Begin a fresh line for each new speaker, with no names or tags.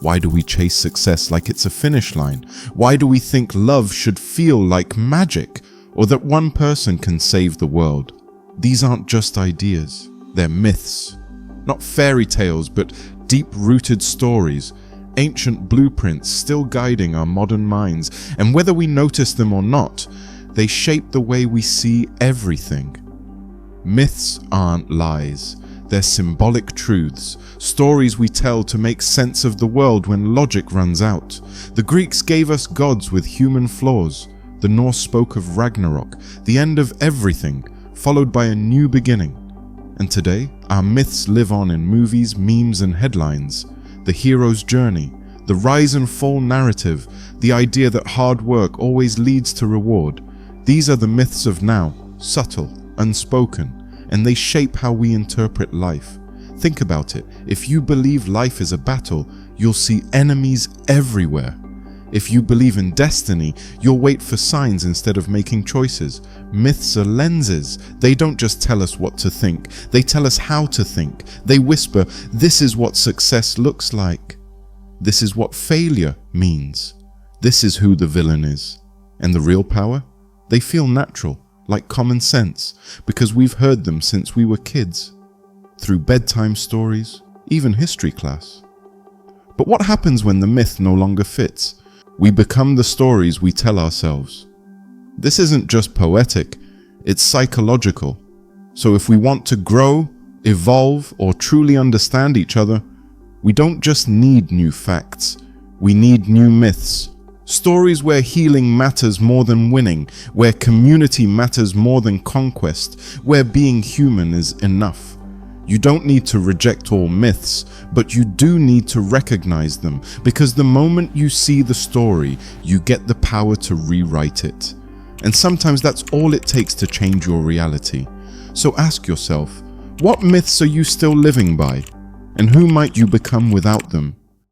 Why do we chase success like it's a finish line? Why do we think love should feel like magic, or that one person can save the world? These aren't just ideas, they're myths. Not fairy tales, but deep-rooted stories, ancient blueprints still guiding our modern minds, and whether we notice them or not, they shape the way we see everything. Myths aren't lies. They're symbolic truths, stories we tell to make sense of the world when logic runs out. The Greeks gave us gods with human flaws. The Norse spoke of Ragnarok, the end of everything, followed by a new beginning. And today, our myths live on in movies, memes, and headlines. The hero's journey, the rise and fall narrative, the idea that hard work always leads to reward. These are the myths of now, subtle, unspoken, and they shape how we interpret life. Think about it. If you believe life is a battle, you'll see enemies everywhere. If you believe in destiny, you'll wait for signs instead of making choices. Myths are lenses. They don't just tell us what to think. They tell us how to think. They whisper, this is what success looks like. This is what failure means. This is who the villain is. And the real power? They feel natural, like common sense, because we've heard them since we were kids. Through bedtime stories, even history class. But what happens when the myth no longer fits? We become the stories we tell ourselves. This isn't just poetic, it's psychological. So if we want to grow, evolve, or truly understand each other, we don't just need new facts, we need new myths. Stories where healing matters more than winning, where community matters more than conquest, where being human is enough. You don't need to reject all myths, but you do need to recognize them, because the moment you see the story, you get the power to rewrite it. And sometimes that's all it takes to change your reality. So ask yourself, what myths are you still living by? And who might you become without them?